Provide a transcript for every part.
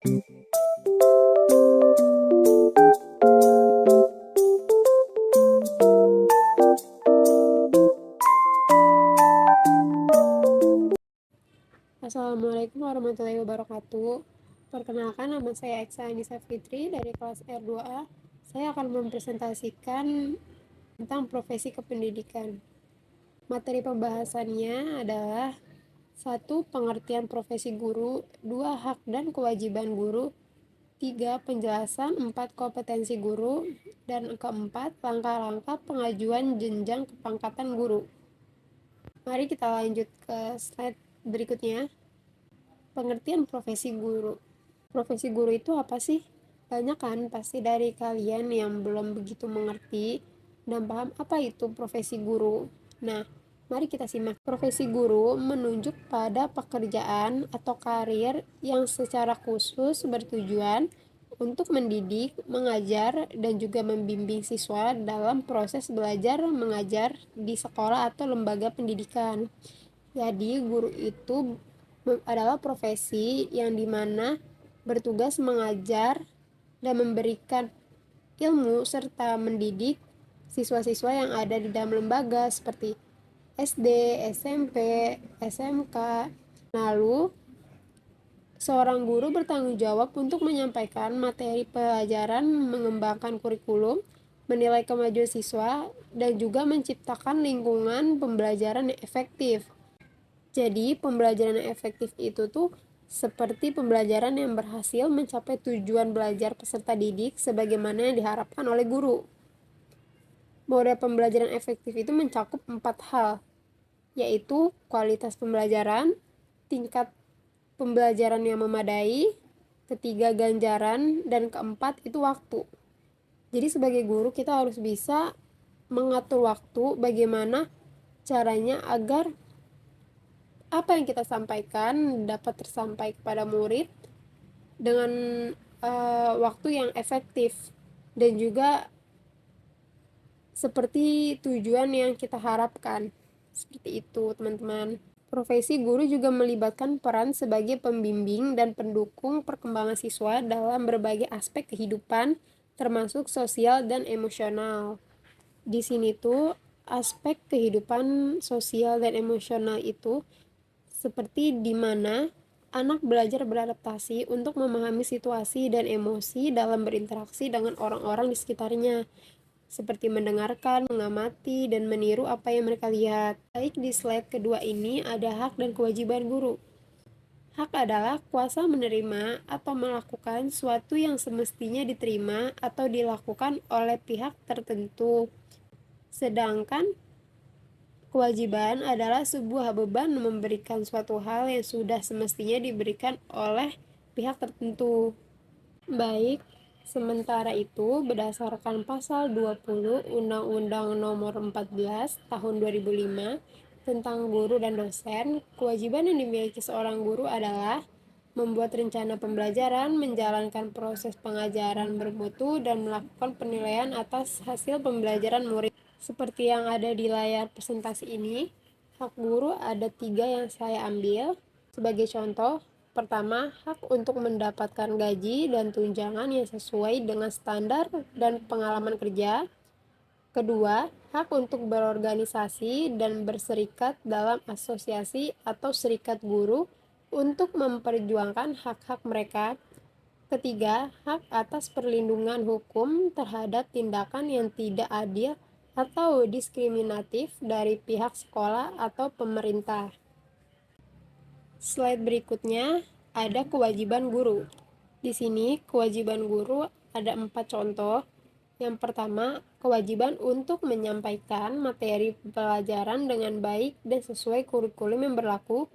Assalamualaikum warahmatullahi wabarakatuh. Perkenalkan, nama saya Eksa Anissa Fitri dari kelas R2A. Saya akan mempresentasikan tentang profesi kependidikan. Materi pembahasannya adalah 1. Pengertian profesi guru, 2. Hak dan kewajiban guru, 3. Penjelasan, 4. Kompetensi guru, dan keempat, langkah-langkah pengajuan jenjang kepangkatan guru. Mari kita lanjut ke slide berikutnya. Pengertian profesi guru. Profesi guru itu apa sih? Banyak kan pasti dari kalian yang belum begitu mengerti dan paham apa itu profesi guru. Nah, mari kita simak. Profesi guru menunjuk pada pekerjaan atau karir yang secara khusus bertujuan untuk mendidik, mengajar, dan juga membimbing siswa dalam proses belajar mengajar di sekolah atau lembaga pendidikan. Jadi, guru itu adalah profesi yang dimana bertugas mengajar dan memberikan ilmu serta mendidik siswa-siswa yang ada di dalam lembaga seperti SD, SMP, SMK. Lalu, seorang guru bertanggung jawab untuk menyampaikan materi pelajaran, mengembangkan kurikulum, menilai kemajuan siswa, dan juga menciptakan lingkungan pembelajaran yang efektif. Jadi, pembelajaran yang efektif itu tuh seperti pembelajaran yang berhasil mencapai tujuan belajar peserta didik sebagaimana yang diharapkan oleh guru. Model pembelajaran efektif itu mencakup 4 hal, yaitu kualitas pembelajaran, tingkat pembelajaran yang memadai, ketiga ganjaran, dan keempat itu waktu. Jadi sebagai guru kita harus bisa mengatur waktu, bagaimana caranya agar apa yang kita sampaikan dapat tersampaikan kepada murid dengan waktu yang efektif dan juga seperti tujuan yang kita harapkan. Seperti itu, teman-teman. Profesi guru juga melibatkan peran sebagai pembimbing dan pendukung perkembangan siswa dalam berbagai aspek kehidupan, termasuk sosial dan emosional. Di sini tuh aspek kehidupan sosial dan emosional itu seperti di mana anak belajar beradaptasi untuk memahami situasi dan emosi dalam berinteraksi dengan orang-orang di sekitarnya, seperti mendengarkan, mengamati, dan meniru apa yang mereka lihat. Baik, di slide kedua ini ada hak dan kewajiban guru. Hak adalah kuasa menerima atau melakukan sesuatu yang semestinya diterima atau dilakukan oleh pihak tertentu. Sedangkan kewajiban adalah sebuah beban memberikan suatu hal yang sudah semestinya diberikan oleh pihak tertentu. Baik, sementara itu berdasarkan pasal 20 Undang-Undang Nomor 14 Tahun 2005 tentang guru dan dosen, kewajiban yang dimiliki seorang guru adalah membuat rencana pembelajaran, menjalankan proses pengajaran bermutu, dan melakukan penilaian atas hasil pembelajaran murid. Seperti yang ada di layar presentasi ini, hak guru ada 3 yang saya ambil. Sebagai contoh, pertama, hak untuk mendapatkan gaji dan tunjangan yang sesuai dengan standar dan pengalaman kerja. Kedua, hak untuk berorganisasi dan berserikat dalam asosiasi atau serikat guru untuk memperjuangkan hak-hak mereka. Ketiga, hak atas perlindungan hukum terhadap tindakan yang tidak adil atau diskriminatif dari pihak sekolah atau pemerintah. Slide berikutnya ada kewajiban guru. Di sini kewajiban guru ada 4 contoh. Yang pertama, kewajiban untuk menyampaikan materi pelajaran dengan baik dan sesuai kurikulum yang berlaku.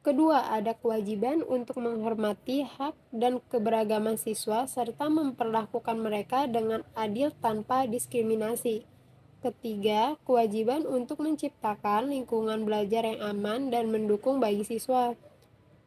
Kedua, ada kewajiban untuk menghormati hak dan keberagaman siswa serta memperlakukan mereka dengan adil tanpa diskriminasi. Ketiga, kewajiban untuk menciptakan lingkungan belajar yang aman dan mendukung bagi siswa.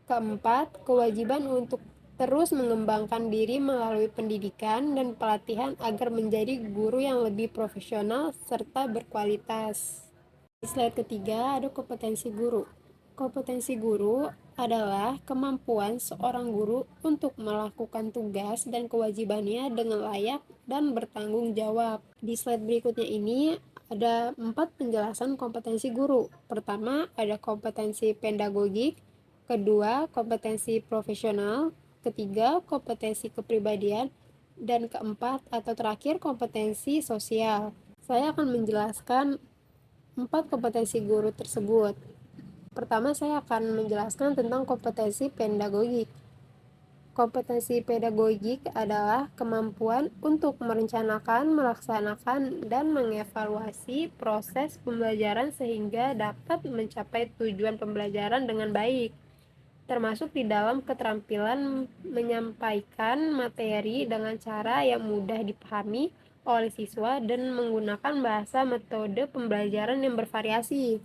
Keempat, kewajiban untuk terus mengembangkan diri melalui pendidikan dan pelatihan agar menjadi guru yang lebih profesional serta berkualitas. Di slide ketiga ada kompetensi guru. Kompetensi guru adalah kemampuan seorang guru untuk melakukan tugas dan kewajibannya dengan layak dan bertanggung jawab. Di slide berikutnya ini ada 4 penjelasan kompetensi guru. Pertama, ada kompetensi pedagogik, kedua, kompetensi profesional, ketiga, kompetensi kepribadian, dan keempat atau terakhir, kompetensi sosial. Saya akan menjelaskan 4 kompetensi guru tersebut. Pertama, saya akan menjelaskan tentang kompetensi pedagogik. Kompetensi pedagogik adalah kemampuan untuk merencanakan, melaksanakan, dan mengevaluasi proses pembelajaran sehingga dapat mencapai tujuan pembelajaran dengan baik, termasuk di dalam keterampilan menyampaikan materi dengan cara yang mudah dipahami oleh siswa dan menggunakan bahasa metode pembelajaran yang bervariasi.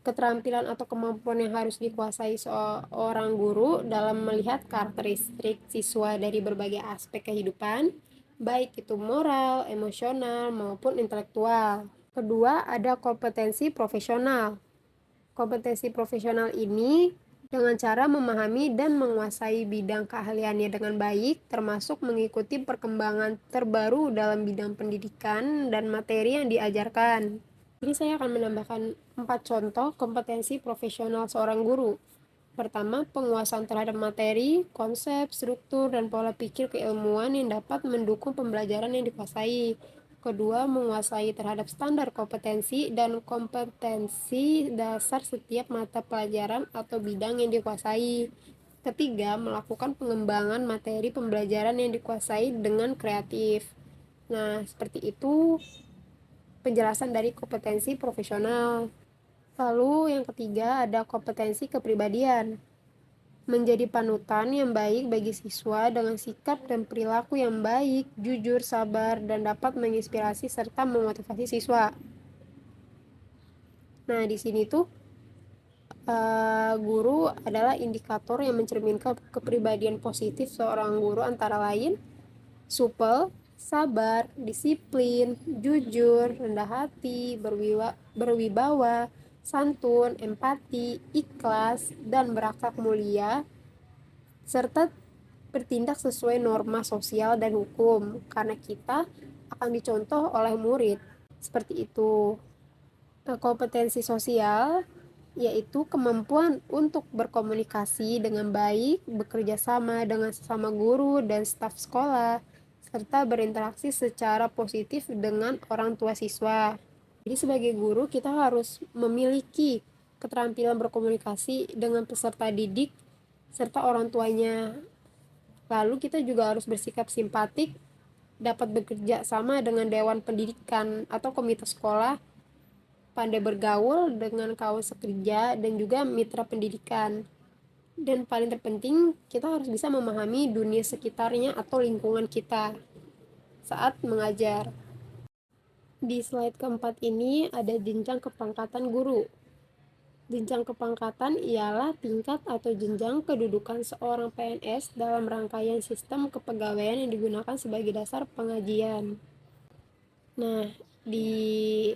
Keterampilan atau kemampuan yang harus dikuasai seorang guru dalam melihat karakteristik siswa dari berbagai aspek kehidupan, baik itu moral, emosional, maupun intelektual. Kedua, ada kompetensi profesional. Kompetensi profesional ini dengan cara memahami dan menguasai bidang keahliannya dengan baik, termasuk mengikuti perkembangan terbaru dalam bidang pendidikan dan materi yang diajarkan. Ini saya akan menambahkan 4 contoh kompetensi profesional seorang guru. Pertama, penguasaan terhadap materi, konsep, struktur, dan pola pikir keilmuan yang dapat mendukung pembelajaran yang dikuasai. Kedua, menguasai terhadap standar kompetensi dan kompetensi dasar setiap mata pelajaran atau bidang yang dikuasai. Ketiga, melakukan pengembangan materi pembelajaran yang dikuasai dengan kreatif. Nah, seperti itu penjelasan dari kompetensi profesional. Lalu yang ketiga ada kompetensi kepribadian. Menjadi panutan yang baik bagi siswa dengan sikap dan perilaku yang baik, jujur, sabar, dan dapat menginspirasi serta memotivasi siswa. Nah, di sini tuh guru adalah indikator yang mencerminkan kepribadian positif seorang guru, antara lain supel, sabar, disiplin, jujur, rendah hati, berwibawa, santun, empati, ikhlas, dan berakhlak mulia, serta bertindak sesuai norma sosial dan hukum, karena kita akan dicontoh oleh murid. Seperti itu. Kompetensi sosial yaitu kemampuan untuk berkomunikasi dengan baik, bekerja sama dengan sesama guru dan staf sekolah, serta berinteraksi secara positif dengan orang tua siswa. Jadi sebagai guru kita harus memiliki keterampilan berkomunikasi dengan peserta didik serta orang tuanya. Lalu kita juga harus bersikap simpatik, dapat bekerja sama dengan dewan pendidikan atau komite sekolah, pandai bergaul dengan kawan sekerja dan juga mitra pendidikan. Dan paling terpenting, kita harus bisa memahami dunia sekitarnya atau lingkungan kita saat mengajar. Di slide keempat ini ada jenjang kepangkatan guru. Jenjang kepangkatan ialah tingkat atau jenjang kedudukan seorang PNS dalam rangkaian sistem kepegawaian yang digunakan sebagai dasar pengajian. Nah, di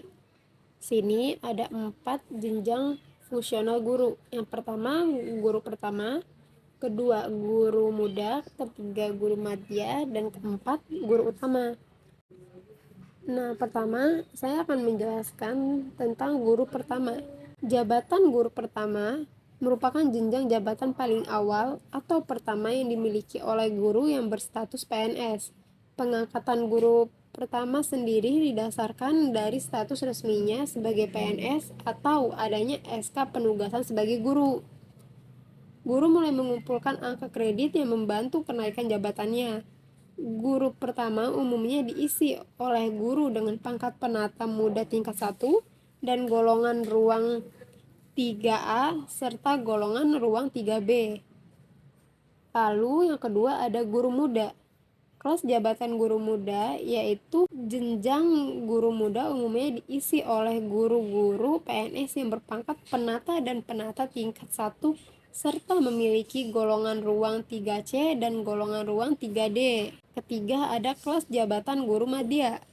sini ada 4 jenjang fungsional guru. Yang pertama, guru pertama, kedua, guru muda, ketiga, guru madya, dan keempat, guru utama. Nah, pertama, saya akan menjelaskan tentang guru pertama. Jabatan guru pertama merupakan jenjang jabatan paling awal atau pertama yang dimiliki oleh guru yang berstatus PNS. Pengangkatan guru pertama sendiri didasarkan dari status resminya sebagai PNS atau adanya SK penugasan sebagai guru. Guru mulai mengumpulkan angka kredit yang membantu kenaikan jabatannya. Guru pertama umumnya diisi oleh guru dengan pangkat penata muda tingkat 1 dan golongan ruang 3A serta golongan ruang 3B. Lalu yang kedua ada guru muda. Kelas jabatan guru muda yaitu jenjang guru muda umumnya diisi oleh guru-guru PNS yang berpangkat penata dan penata tingkat 1 serta memiliki golongan ruang 3C dan golongan ruang 3D. Ketiga ada kelas jabatan guru madya.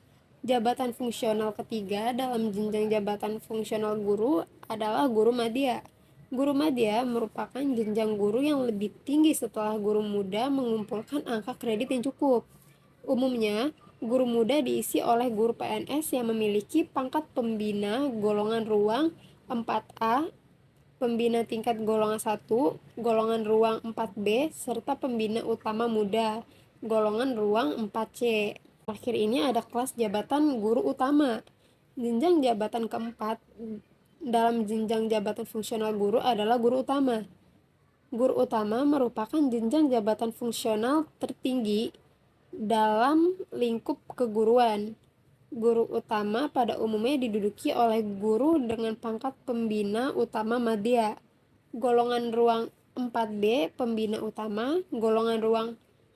Jabatan fungsional ketiga dalam jenjang jabatan fungsional guru adalah guru madya. Guru madya merupakan jenjang guru yang lebih tinggi setelah guru muda mengumpulkan angka kredit yang cukup. Umumnya, guru muda diisi oleh guru PNS yang memiliki pangkat pembina golongan ruang 4A, pembina tingkat golongan 1, golongan ruang 4B, serta pembina utama muda, golongan ruang 4C. Akhir ini ada kelas jabatan guru utama. Jenjang jabatan keempat dalam jenjang jabatan fungsional guru adalah guru utama. Guru utama merupakan jenjang jabatan fungsional tertinggi dalam lingkup keguruan. Guru utama pada umumnya diduduki oleh guru dengan pangkat pembina utama madya. Golongan ruang 4B pembina utama, golongan ruang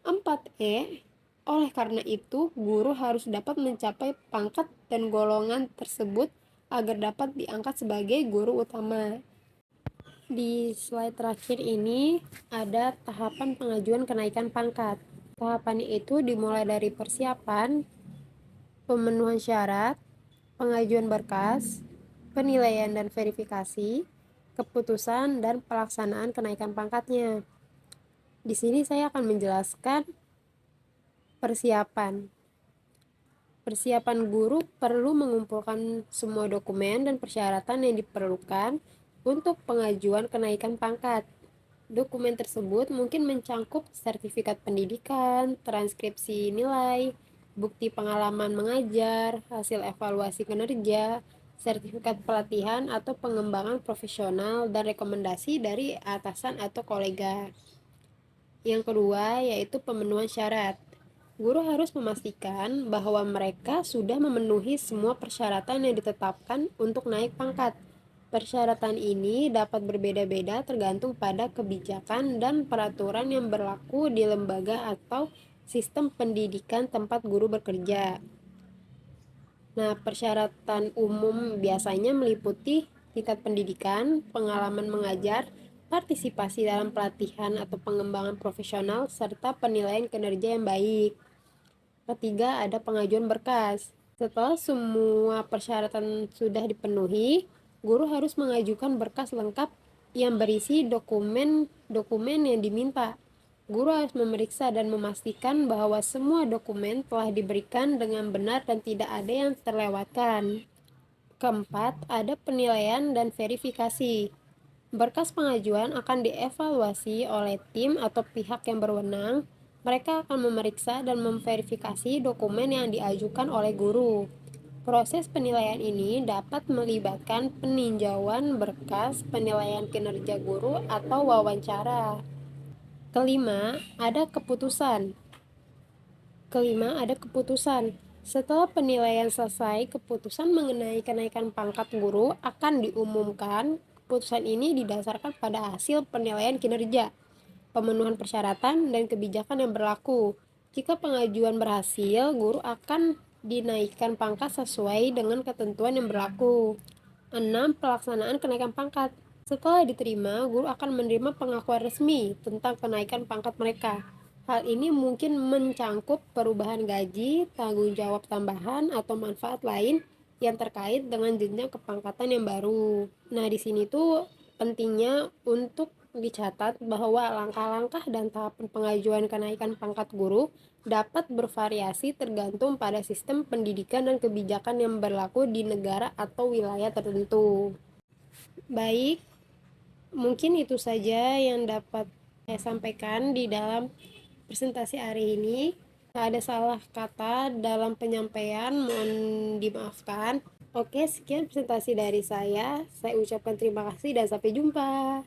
4E. Oleh karena itu, guru harus dapat mencapai pangkat dan golongan tersebut agar dapat diangkat sebagai guru utama. Di slide terakhir ini ada tahapan pengajuan kenaikan pangkat. Tahapan itu dimulai dari persiapan, pemenuhan syarat, pengajuan berkas, penilaian dan verifikasi, keputusan, dan pelaksanaan kenaikan pangkatnya. Di sini saya akan menjelaskan persiapan. Persiapan guru perlu mengumpulkan semua dokumen dan persyaratan yang diperlukan untuk pengajuan kenaikan pangkat. Dokumen tersebut mungkin mencangkup sertifikat pendidikan, transkripsi nilai, bukti pengalaman mengajar, hasil evaluasi kinerja, sertifikat pelatihan atau pengembangan profesional, dan rekomendasi dari atasan atau kolega. Yang kedua yaitu pemenuhan syarat. Guru harus memastikan bahwa mereka sudah memenuhi semua persyaratan yang ditetapkan untuk naik pangkat. Persyaratan ini dapat berbeda-beda tergantung pada kebijakan dan peraturan yang berlaku di lembaga atau sistem pendidikan tempat guru bekerja. Nah, persyaratan umum biasanya meliputi tingkat pendidikan, pengalaman mengajar, partisipasi dalam pelatihan atau pengembangan profesional, serta penilaian kinerja yang baik. Ketiga, ada pengajuan berkas. Setelah semua persyaratan sudah dipenuhi, guru harus mengajukan berkas lengkap yang berisi dokumen-dokumen yang diminta. Guru harus memeriksa dan memastikan bahwa semua dokumen telah diberikan dengan benar dan tidak ada yang terlewatkan. Keempat, ada penilaian dan verifikasi. Berkas pengajuan akan dievaluasi oleh tim atau pihak yang berwenang. Mereka akan memeriksa dan memverifikasi dokumen yang diajukan oleh guru. Proses penilaian ini dapat melibatkan peninjauan berkas, penilaian kinerja guru, atau wawancara. Kelima, ada keputusan. Setelah penilaian selesai, keputusan mengenai kenaikan pangkat guru akan diumumkan. Keputusan ini didasarkan pada hasil penilaian kinerja, pemenuhan persyaratan, dan kebijakan yang berlaku. Jika pengajuan berhasil, guru akan dinaikkan pangkat sesuai dengan ketentuan yang berlaku. 6. Pelaksanaan kenaikan pangkat. Setelah diterima, guru akan menerima pengakuan resmi tentang kenaikan pangkat mereka. Hal ini mungkin mencangkup perubahan gaji, tanggung jawab tambahan, atau manfaat lain yang terkait dengan jenjang kepangkatan yang baru. Nah, di sini tuh pentingnya untuk dicatat bahwa langkah-langkah dan tahapan pengajuan kenaikan pangkat guru dapat bervariasi tergantung pada sistem pendidikan dan kebijakan yang berlaku di negara atau wilayah tertentu. Baik, mungkin itu saja yang dapat saya sampaikan di dalam presentasi hari ini. Ada salah kata dalam penyampaian, mohon dimaafkan. Oke, sekian presentasi dari saya. Saya ucapkan terima kasih dan sampai jumpa.